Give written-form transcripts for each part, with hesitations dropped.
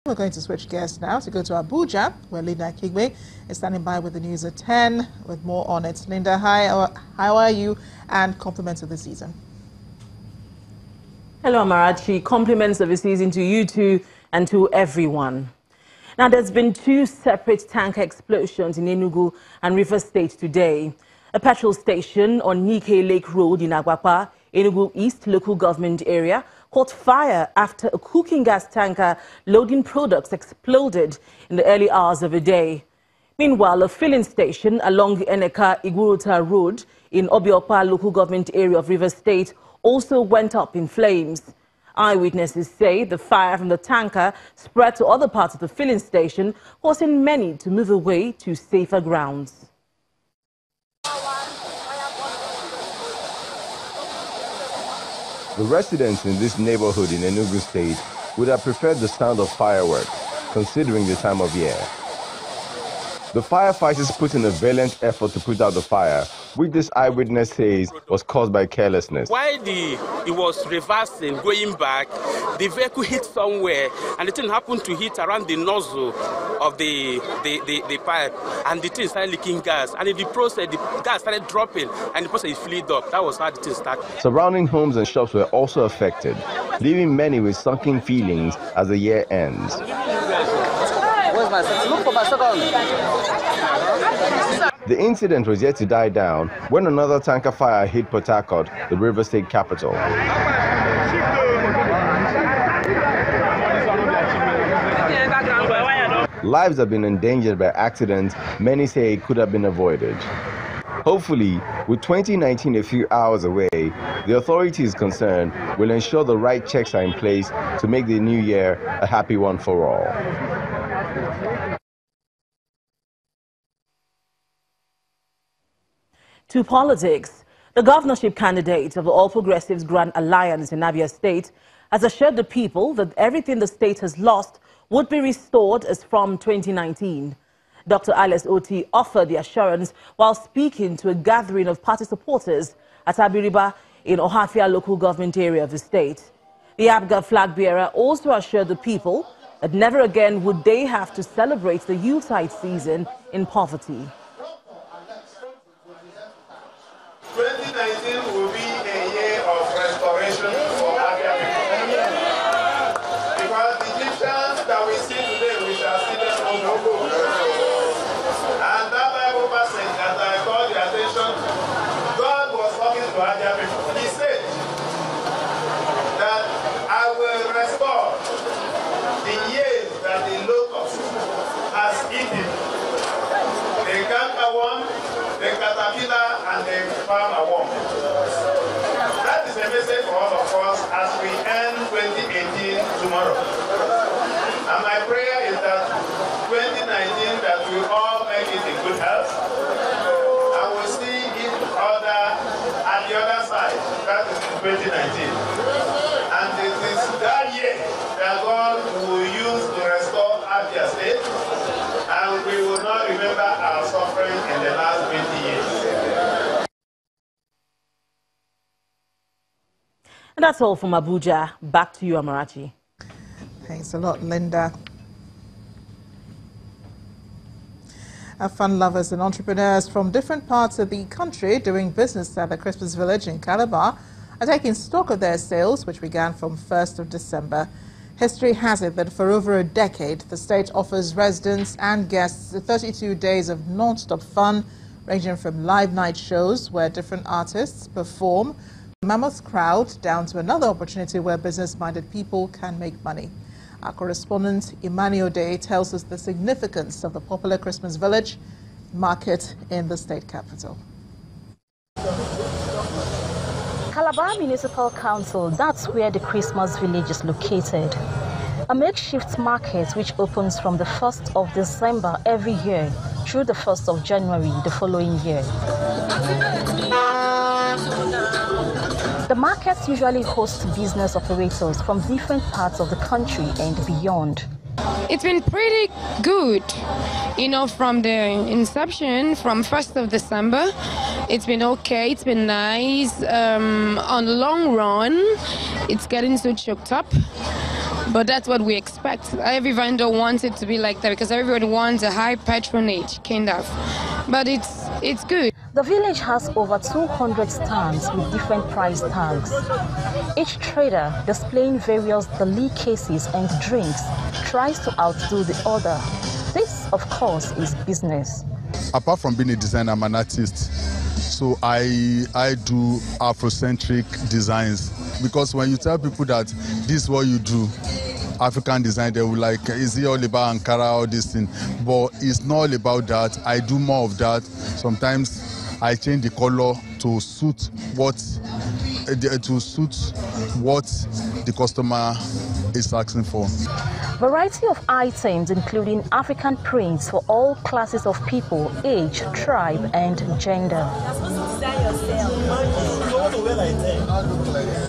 We're going to switch gears now to go to Abuja, where Linda Kigbe is standing by with the news at 10 with more on it. Linda, hi, how are you? And compliments of the season. Hello, Amarachi. Compliments of the season to you two and to everyone. Now, there's been two separate tanker explosions in Enugu and Rivers State today. A petrol station on Nike Lake Road in Agwapa, Enugu East local government area, caught fire after a cooking gas tanker loading products exploded in the early hours of the day. Meanwhile, a filling station along the Eneka Iguruta Road in Obiopa local government area of Rivers State also went up in flames. Eyewitnesses say the fire from the tanker spread to other parts of the filling station, causing many to move away to safer grounds. The residents in this neighborhood in Enugu State would have preferred the sound of fireworks, considering the time of year. The firefighters put in a valiant effort to put out the fire, which this eyewitness says was caused by carelessness. While it was reversing, going back, the vehicle hit somewhere, and the thing happened to hit around the nozzle of the pipe, and the thing started leaking gas. And in the process, the gas started dropping, and the process filled up. That was how the thing started. Surrounding homes and shops were also affected, leaving many with sunken feelings as the year ends. The incident was yet to die down when another tanker fire hit Port Harcourt, the River State capital. Lives have been endangered by accidents many say it could have been avoided. Hopefully, with 2019 a few hours away, the authorities concerned will ensure the right checks are in place to make the new year a happy one for all. To politics, the governorship candidate of the All Progressives Grand Alliance in Abia State has assured the people that everything the state has lost would be restored as from 2019. Dr. Alice Oti offered the assurance while speaking to a gathering of party supporters at Abiriba in Ohafia local government area of the state. The ABGA flag bearer also assured the people that never again would they have to celebrate the Yuletide season in poverty. 2019 will be a year of restoration for Abia people. Because the Egyptians that we see today, we shall see them no more. And that Bible passage that I called the attention to, God was talking to Abia people. He said that I will restore the years that the locust has eaten. The cankerworm, the caterpillar, and the farmer worm. That is a message for all of us as we end 2018 tomorrow. And my prayer is that 2019 that we all make it in good health. And we'll see each other at the other side. That is in 2019. And it is that year that God will use to restore Abia State. And we will not remember our suffering in the last 20 years. And that's all from Abuja. Back to you, Amarachi. Thanks a lot, Linda. Our fun lovers and entrepreneurs from different parts of the country doing business at the Christmas Village in Calabar are taking stock of their sales, which began from 1st of December. History has it that for over a decade, the state offers residents and guests 32 days of non-stop fun, ranging from live night shows where different artists perform, a mammoth crowd, down to another opportunity where business-minded people can make money. Our correspondent, Emmanuel Day, tells us the significance of the popular Christmas Village market in the state capital. Calabar Municipal Council, that's where the Christmas Village is located. A makeshift market which opens from the 1st of December every year through the 1st of January the following year. The market usually hosts business operators from different parts of the country and beyond. It's been pretty good, from the inception, from 1st of December. It's been okay, it's been nice. On the long run, it's getting so choked up. But that's what we expect. Every vendor wants it to be like that because everybody wants a high patronage, kind of. But it's good. The village has over 200 stands with different price tags. Each trader, displaying various delicacies and drinks, tries to outdo the other. This, of course, is business. Apart from being a designer, I'm an artist. So I do Afrocentric designs, because when you tell people that this is what you do, African design, they will like, is it all about Ankara, all this thing? But it's not all about that. I do more of that. Sometimes I change the color to suit what the customer is asking for. Variety of items including African prints for all classes of people, age, tribe, and gender.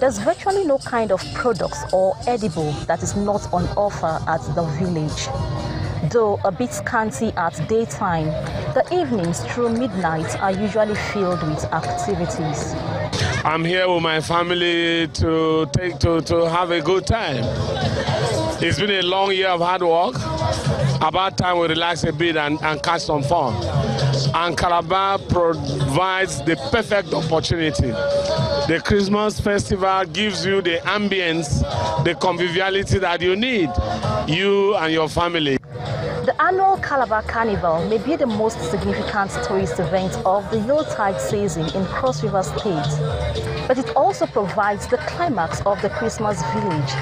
There's virtually no kind of products or edible that is not on offer at the village. Though a bit scanty at daytime, the evenings through midnight are usually filled with activities. I'm here with my family to have a good time. It's been a long year of hard work. About time we relax a bit and catch some fun. And Calabar provides the perfect opportunity. The Christmas festival gives you the ambience, the conviviality that you need, you and your family. The annual Calabar Carnival may be the most significant tourist event of the Yuletide season in Cross River State, but it also provides the climax of the Christmas village,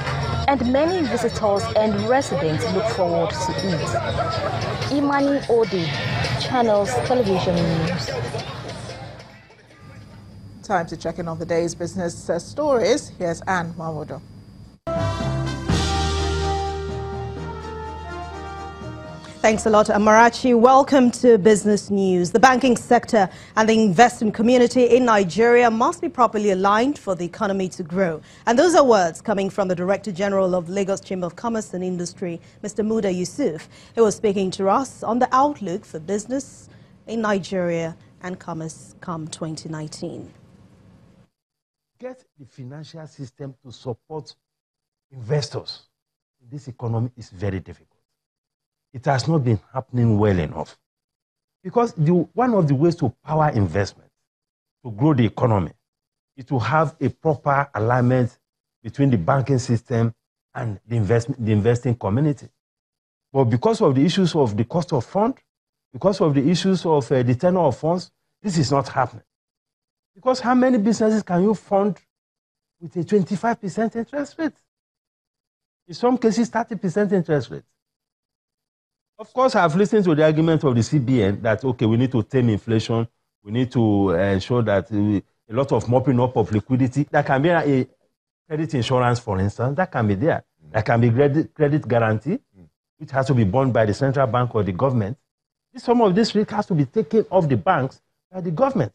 and many visitors and residents look forward to it. Imani Ode, Channels Television News. Time to check in on the day's business stories. Here's Anne Mawodo. Thanks a lot, Amarachi. Welcome to Business News. The banking sector and the investment community in Nigeria must be properly aligned for the economy to grow. And those are words coming from the Director General of Lagos Chamber of Commerce and Industry, Mr. Muda Yusuf, who was speaking to us on the outlook for business in Nigeria and commerce come 2019. Get the financial system to support investors in this economy is very difficult. It has not been happening well enough. Because one of the ways to power investment, to grow the economy, is to have a proper alignment between the banking system and the investing community. But because of the issues of the cost of fund, because of the issues of the tenor of funds, this is not happening. Because how many businesses can you fund with a 25% interest rate? In some cases, 30% interest rate. Of course, I've listened to the argument of the CBN that, okay, we need to tame inflation. We need to ensure that a lot of mopping up of liquidity. That can be a credit insurance, for instance. That can be there. That can be credit guarantee, which has to be borne by the central bank or the government. Some of this risk has to be taken off the banks by the government.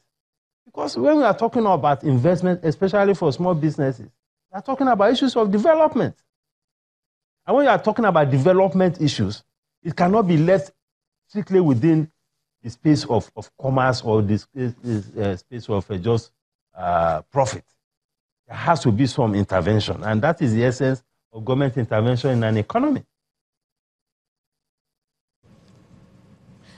Because when we are talking about investment, especially for small businesses, we are talking about issues of development. And when you are talking about development issues, it cannot be left strictly within the space of commerce or the space of just profit. There has to be some intervention, and that is the essence of government intervention in an economy.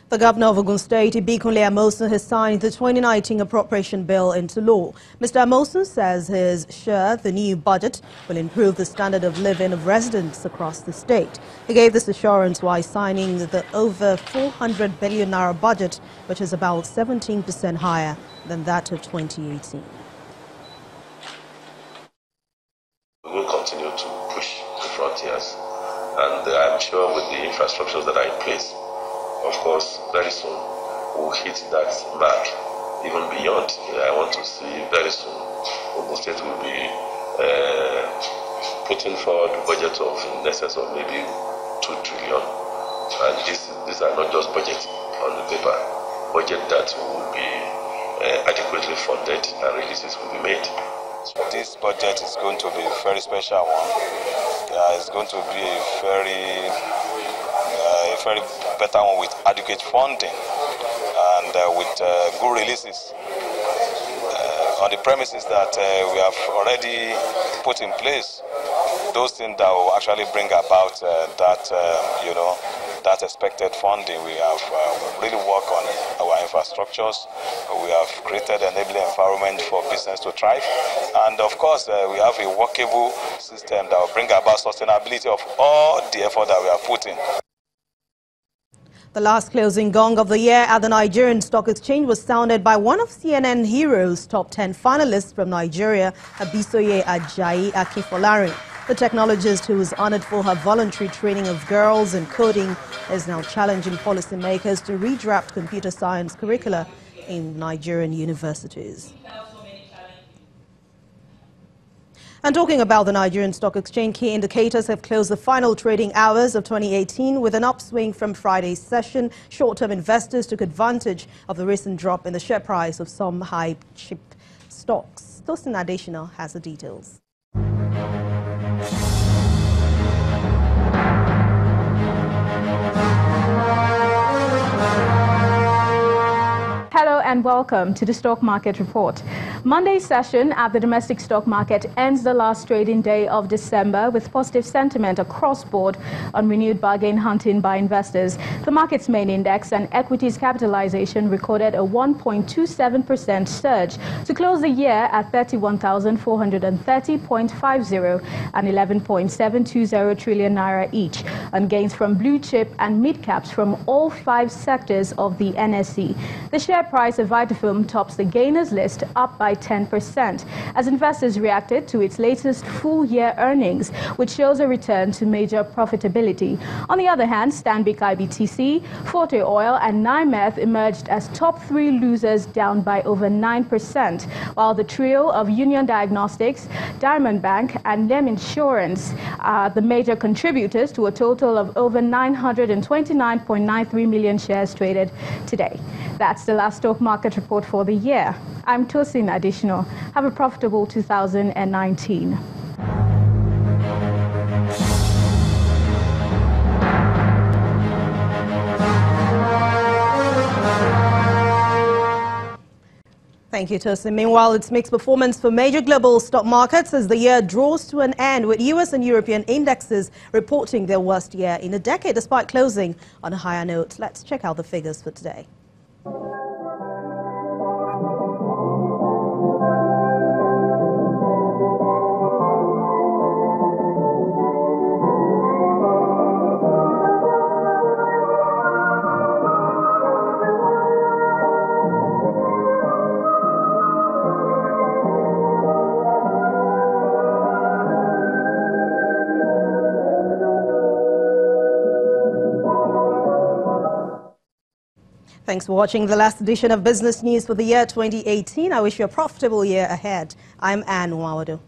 The governor of Ogun State, Ibikunle Amosun, has signed the 2019 appropriation bill into law. Mr. Amosun says he's sure the new budget will improve the standard of living of residents across the state. He gave this assurance while signing the over 400 billion naira budget, which is about 17% higher than that of 2018. We will continue to push the frontiers, and I'm sure with the infrastructures that are in place, of course, very soon we'll hit that mark, even beyond. I want to see very soon Ogun State will be putting forward a budget of in excess of maybe 2 trillion. And these are not just budget on the paper, budget that will be adequately funded and releases will be made. This budget is going to be a very special one. It's going to be a very better one with adequate funding and with good releases on the premises that we have already put in place. those things that will actually bring about that expected funding. We have really worked on our infrastructures. We have created an enabling environment for business to thrive. And of course, we have a workable system that will bring about sustainability of all the effort that we are putting. The last closing gong of the year at the Nigerian Stock Exchange was sounded by one of CNN Heroes' top 10 finalists from Nigeria, Abisoye Ajayi Akinfolari. The technologist, who was honored for her voluntary training of girls in coding, is now challenging policymakers to redraft computer science curricula in Nigerian universities. And talking about the Nigerian Stock Exchange, key indicators have closed the final trading hours of 2018 with an upswing from Friday's session. Short-term investors took advantage of the recent drop in the share price of some high-chip stocks. Tosin Adesina has the details. Hello and welcome to the Stock Market Report. Monday's session at the domestic stock market ends the last trading day of December with positive sentiment across board on renewed bargain hunting by investors. The market's main index and equities capitalization recorded a 1.27% surge to close the year at 31,430.50 and 11.720 trillion naira each, on gains from blue chip and mid caps from all 5 sectors of the NSE. The share price of Vitafilm tops the gainers list, up by 10%, as investors reacted to its latest full-year earnings, which shows a return to major profitability. On the other hand, Stanbic IBTC, Forte Oil and NIMET emerged as top 3 losers, down by over 9%, while the trio of Union Diagnostics, Diamond Bank and NEM Insurance are the major contributors to a total of over 929.93 million shares traded today. That's the last stock market report for the year. I'm Tosin Adesina. Have a profitable 2019. Thank you, Tosin. Meanwhile, it's mixed performance for major global stock markets as the year draws to an end, with US and European indexes reporting their worst year in a decade, despite closing on a higher note. Let's check out the figures for today. Thanks for watching the last edition of Business News for the year 2018. I wish you a profitable year ahead. I'm Ann Wawado.